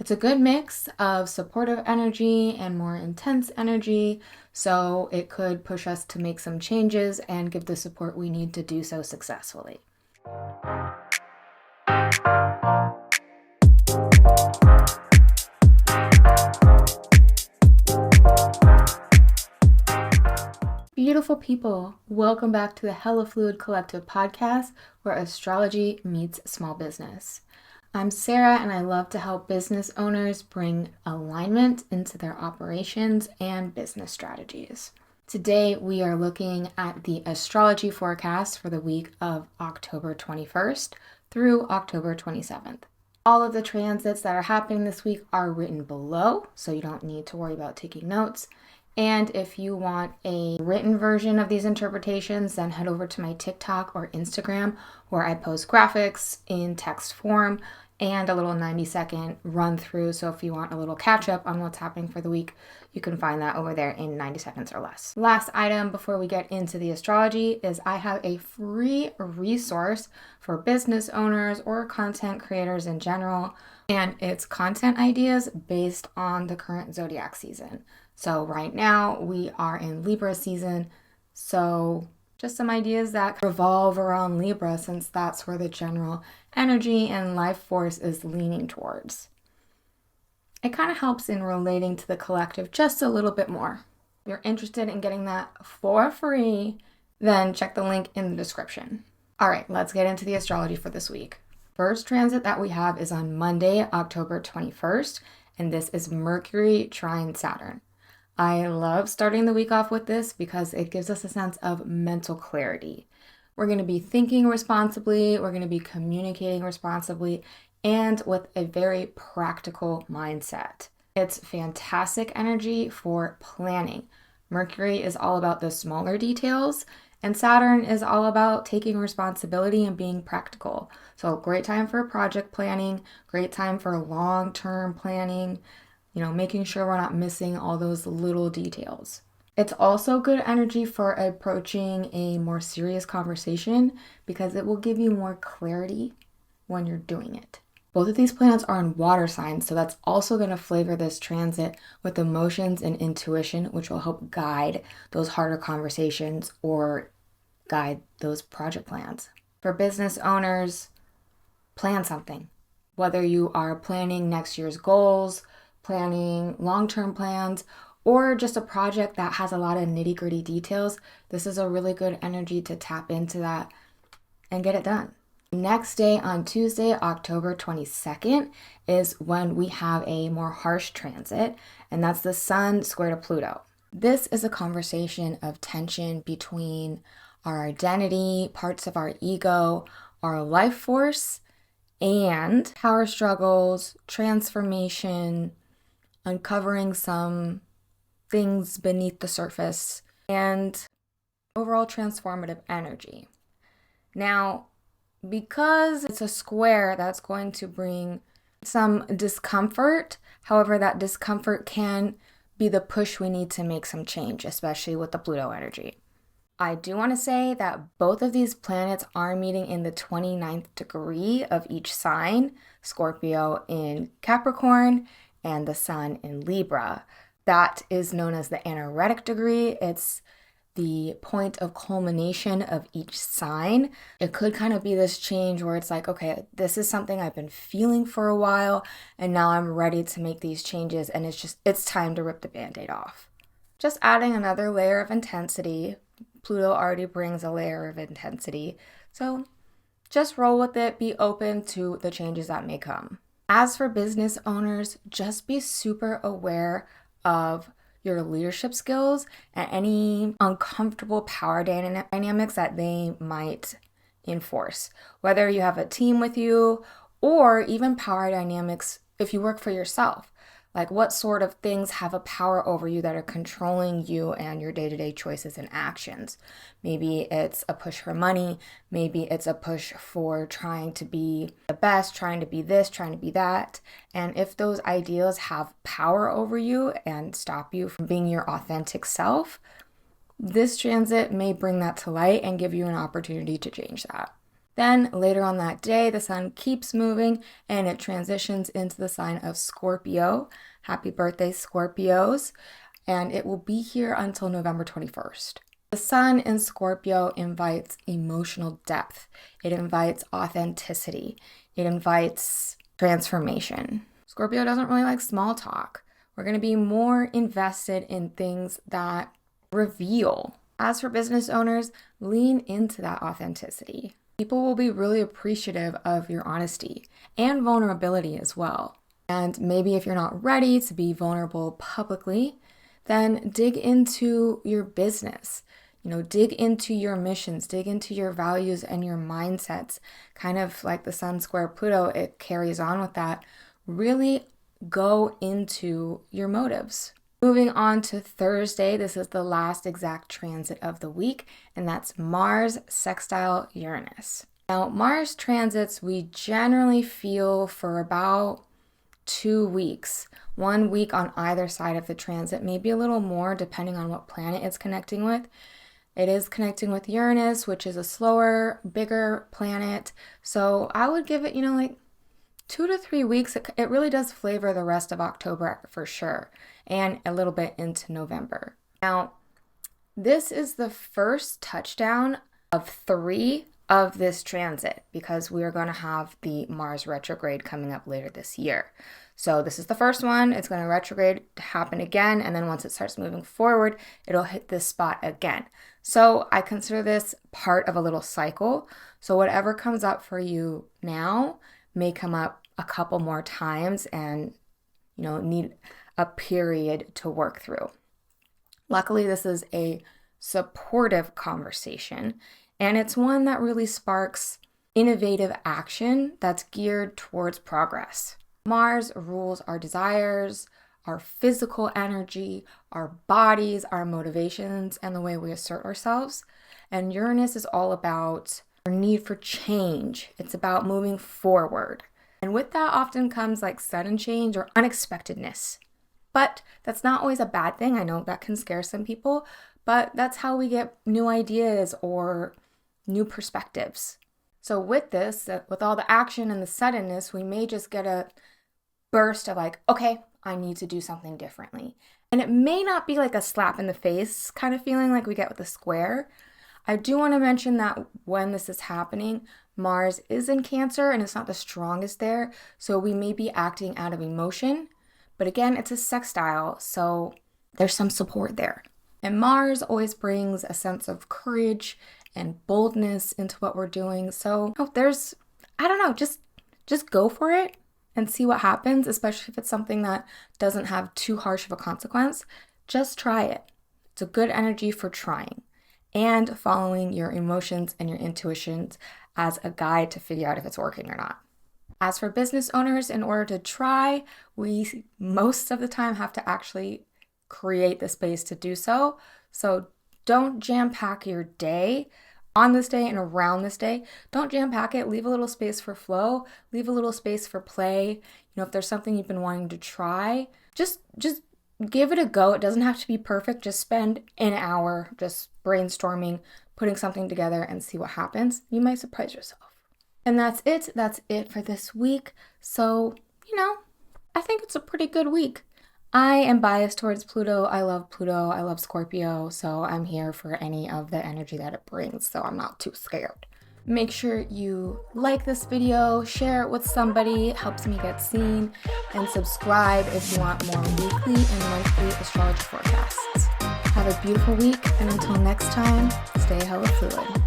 It's a good mix of supportive energy and more intense energy, so it could push us to make some changes and give the support we need to do so successfully. Beautiful people, welcome back to the Hella Fluid Collective podcast, where astrology meets small business. I'm Sarah, and I love to help business owners bring alignment into their operations and business strategies. Today, we are looking at the astrology forecast for the week of October 21st through October 27th. All of the transits that are happening this week are written below, so you don't need to worry about taking notes. And if you want a written version of these interpretations, then head over to my TikTok or Instagram, where I post graphics in text form and a little 90-second run through. So if you want a little catch up on what's happening for the week, you can find that over there in 90 seconds or less. Last item before we get into the astrology is I have a free resource for business owners or content creators in general, and it's content ideas based on the current zodiac season. So right now we are in Libra season, so just some ideas that revolve around Libra, since that's where the general energy and life force is leaning towards. It kind of helps in relating to the collective just a little bit more. If you're interested in getting that for free, then check the link in the description. All right, let's get into the astrology for this week. First transit that we have is on Monday, October 21st, and this is Mercury trine Saturn. I love starting the week off with this because it gives us a sense of mental clarity. We're going to be thinking responsibly, we're going to be communicating responsibly, and with a very practical mindset. It's fantastic energy for planning. Mercury is all about the smaller details, and Saturn is all about taking responsibility and being practical. So great time for project planning, great time for long-term planning, making sure we're not missing all those little details. It's also good energy for approaching a more serious conversation because it will give you more clarity when you're doing it. Both of these planets are in water signs, so that's also going to flavor this transit with emotions and intuition, which will help guide those harder conversations or guide those project plans. For business owners, plan something. Whether you are planning next year's goals, planning long-term plans, or just a project that has a lot of nitty-gritty details, this is a really good energy to tap into that and get it done. Next day on Tuesday, October 22nd, is when we have a more harsh transit, and that's the Sun square to Pluto. This is a conversation of tension between our identity, parts of our ego, our life force, and power struggles, transformation, uncovering some things beneath the surface, and overall transformative energy. Now, because it's a square, that's going to bring some discomfort. However, that discomfort can be the push we need to make some change, especially with the Pluto energy. I do want to say that both of these planets are meeting in the 29th degree of each sign, Scorpio in Capricorn and the Sun in Libra. That is known as the anaretic degree. It's the point of culmination of each sign. It could kind of be this change where it's like, okay, this is something I've been feeling for a while, and now I'm ready to make these changes, and it's time to rip the Band-Aid off. Just adding another layer of intensity. Pluto already brings a layer of intensity, so just roll with it, be open to the changes that may come. As for business owners, just be super aware of your leadership skills and any uncomfortable power dynamics that they might enforce. Whether you have a team with you or even power dynamics if you work for yourself. Like what sort of things have a power over you that are controlling you and your day-to-day choices and actions? Maybe it's a push for money. Maybe it's a push for trying to be the best, trying to be this, trying to be that. And if those ideals have power over you and stop you from being your authentic self, this transit may bring that to light and give you an opportunity to change that. Then later on that day, the sun keeps moving and it transitions into the sign of Scorpio. Happy birthday, Scorpios. And it will be here until November 21st. The sun in Scorpio invites emotional depth. It invites authenticity. It invites transformation. Scorpio doesn't really like small talk. We're going to be more invested in things that reveal. As for business owners, lean into that authenticity. People will be really appreciative of your honesty and vulnerability as well. And maybe if you're not ready to be vulnerable publicly, then dig into your business. Dig into your missions, dig into your values and your mindsets. Kind of like the sun square Pluto, it carries on with that. Really go into your motives. Moving on to Thursday, this is the last exact transit of the week, and that's Mars sextile Uranus. Now, Mars transits we generally feel for about 2 weeks. 1 week on either side of the transit, maybe a little more depending on what planet it's connecting with. It is connecting with Uranus, which is a slower, bigger planet. So I would give it, like 2 to 3 weeks. It really does flavor the rest of October for sure, and a little bit into November. Now, this is the first touchdown of 3 of this transit because we are going to have the Mars retrograde coming up later this year. So this is the first one. It's going to retrograde to happen again, and then once it starts moving forward, it'll hit this spot again. So I consider this part of a little cycle. So whatever comes up for you now may come up a couple more times and, need a period to work through. Luckily, this is a supportive conversation, and it's one that really sparks innovative action that's geared towards progress. Mars rules our desires, our physical energy, our bodies, our motivations, and the way we assert ourselves. And Uranus is all about our need for change. It's about moving forward. And with that often comes like sudden change or unexpectedness. But that's not always a bad thing. I know that can scare some people, but that's how we get new ideas or new perspectives. So with this, with all the action and the suddenness, we may just get a burst of like, okay, I need to do something differently. And it may not be like a slap in the face kind of feeling like we get with the square. I do want to mention that when this is happening, Mars is in Cancer and it's not the strongest there. So we may be acting out of emotion. But again, it's a sextile, so there's some support there. And Mars always brings a sense of courage and boldness into what we're doing. So just go for it and see what happens, especially if it's something that doesn't have too harsh of a consequence. Just try it. It's a good energy for trying and following your emotions and your intuitions as a guide to figure out if it's working or not. As for business owners, in order to try, we most of the time have to actually create the space to do so. So don't jam pack your day on this day and around this day. Don't jam pack it. Leave a little space for flow. Leave a little space for play. If there's something you've been wanting to try, just give it a go. It doesn't have to be perfect. Just spend an hour just brainstorming, putting something together and see what happens. You might surprise yourself. And that's it. That's it for this week. So, I think it's a pretty good week. I am biased towards Pluto. I love Scorpio. So I'm here for any of the energy that it brings. So I'm not too scared. Make sure you like this video, share it with somebody, it helps me get seen, and subscribe if you want more weekly and monthly astrology forecasts. Have a beautiful week, and until next time, stay hella fluid.